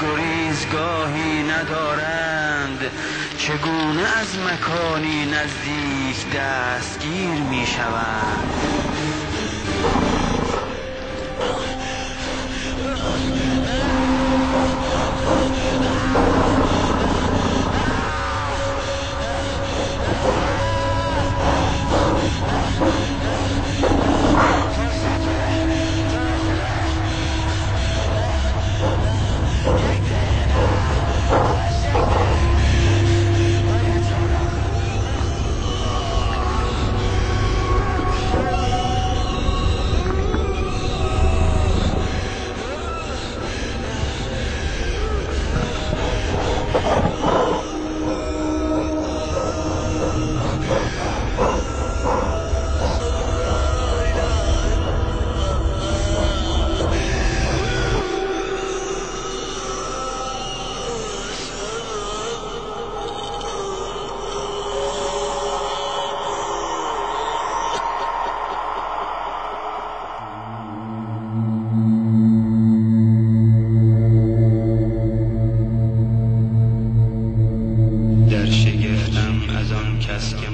گریزگاهی ندارند، چگونه از مکانی نزدیک دستگیر می شوند.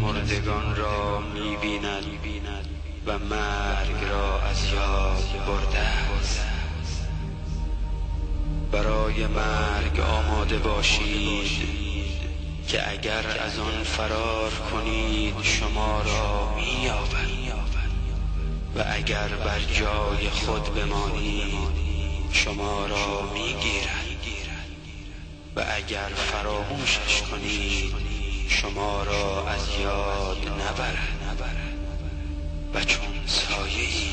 مردگان را می‌بیند و مرگ را از یاد برده است. برای مرگ آماده باشید که اگر از آن فرار کنید شما را می‌یابد و اگر بر جای خود بمانید شما را می‌گیرد و اگر فراموشش کنید شما را از یاد نبرد و چون سایه‌ای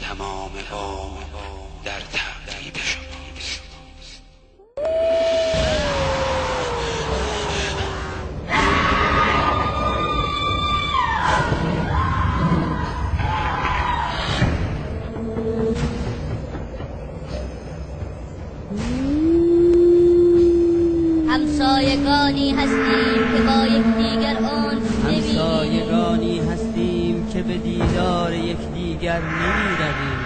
تمام عمر در تعقیب شماست. همسایگانی هستیم که با یکدیگر انس نمی‌بینیم. همسایگانی هستیم که به دیدار یکدیگر نمی‌رویم.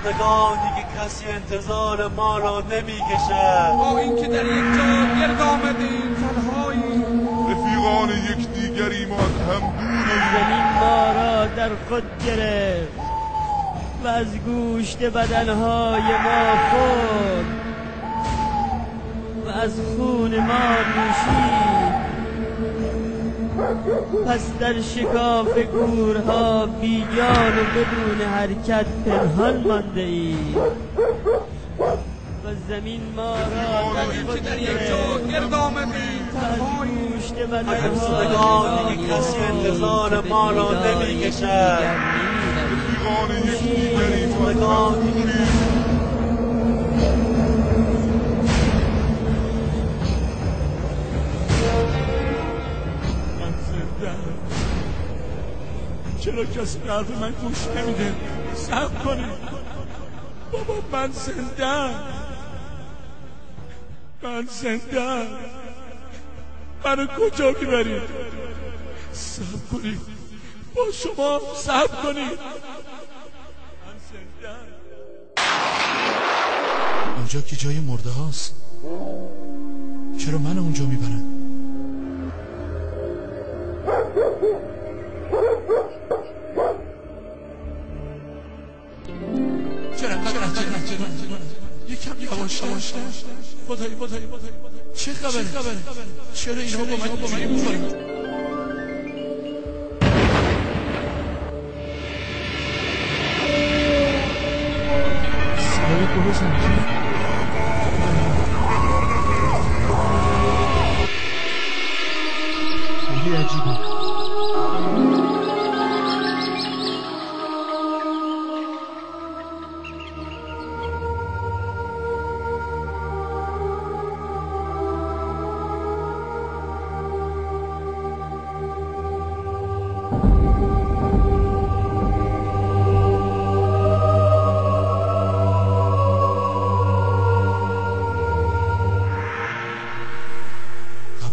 شدگانی که کسی انتظار ما را نمی‌کشد. با اینکه در یک جا گرد آمدیم تنهاییم، رفیقان یکدیگریم و از هم دوریم. زمین ما را در خود گرفت و از گوشت بدنهای ما خورد و از خون ما نوشید. پس در شکاف گورها بی جان و بدون حرکت پنهان مانده ایم و زمین ما را در خود در یک جا گرد آمدیم تنهاییم. گوشت بدنهای شدگانی که کسی انتظار ما را نمی‌کشد. رفیقان یکدیگریم و از هم دوریم. چرا کسی به حرف من گوش نمیده؟ صبر کنید بابا، من زنده‌ام، من زنده‌ام. منو کجا میبرید؟ صبر کنید، با شما صبر کنید. من زنده‌ام. اونجا که جای مرده هاست، چرا من اونجا میبرن؟ چرا یکم یواش خدایی چه خبره؟ چرا اینها با من اینجوری میکنن؟ بزن. خیلی عجیبه.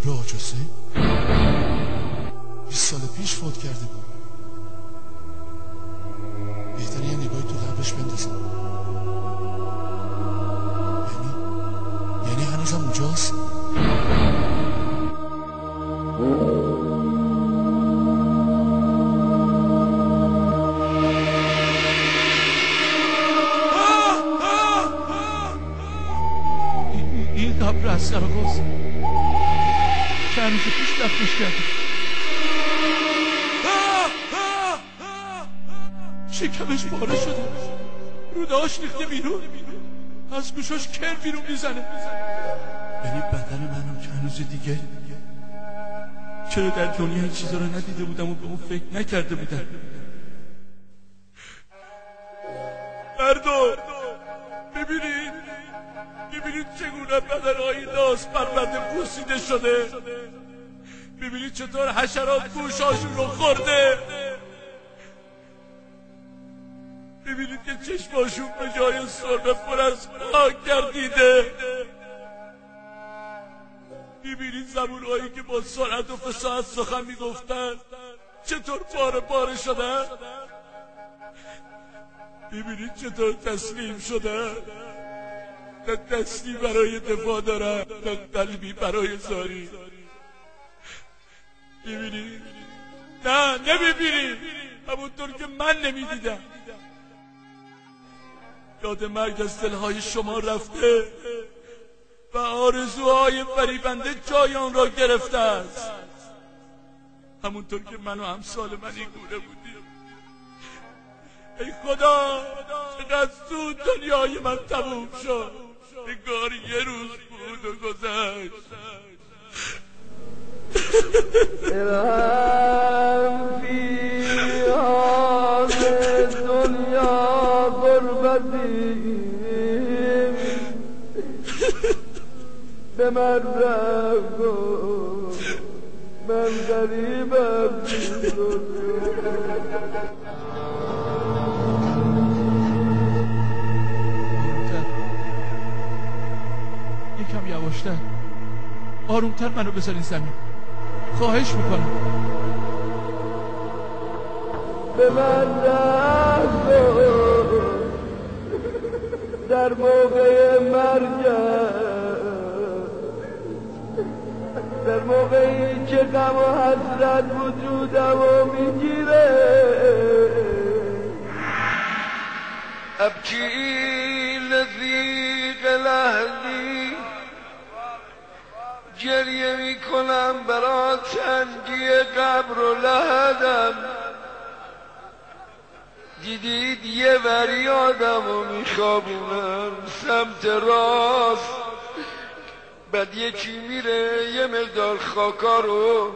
آجازه 20 سال پیش فوت کرده بود. بهتره یه نگاهی تو قبرش بندازم. یعنی هنوزم اونجاست؟ این قبر از سراغاست. چند روز پیش دفنش کردیم. شکمش پاره شده، رودهاش ریخته بیرون، از گوشاش کر بیرون میزنه. یعنی بدن منم که هنوز دیگه. چرا در دنیا این چیزا رو ندیده بودم و به اون فکر نکرده بودم؟ مردم ببینید چگونه بدن آیناس پرونده پوسیده شده. ببینید چطور حشرات گوشاشون رو خورده. ببینید که چشماشون به جای سرمه پر از خاک گردیده. ببینید زبونهایی که با سرعت و فصاحت سخن میگفتن چطور پاره شدن. ببینید چطور تسلیم شدن. نه دستی برای دفاع دارن، نه قلبی برای زاری. ببینید، نه نمیبینید، همونطور که من نمیدیدم. یاد مرگ از دلهای شما رفته و آرزوهای فریبنده جای آن را گرفته است، همونطور که من و امثال من این گونه بودیم. ای خدا، چقدر زود دنیای من تموم شد. انگار یه روز بود و گذشت. الهم فی هذه دنیا غربتی به من رگو من غریبم یکم یواشتر، آرومتر منو بذارین زمین، خواهش میکنم. به من رگو در موقع مرگم، در موقعی که غم و حسرت وجودمو میگیره. ابکی لذیق لحظی، گریه میکنم برا تنگی قبر و لحدم. دیدید یه وری آدمو میخوابونم سمت راست، بعد یکی میره یه مقدار خاکا رو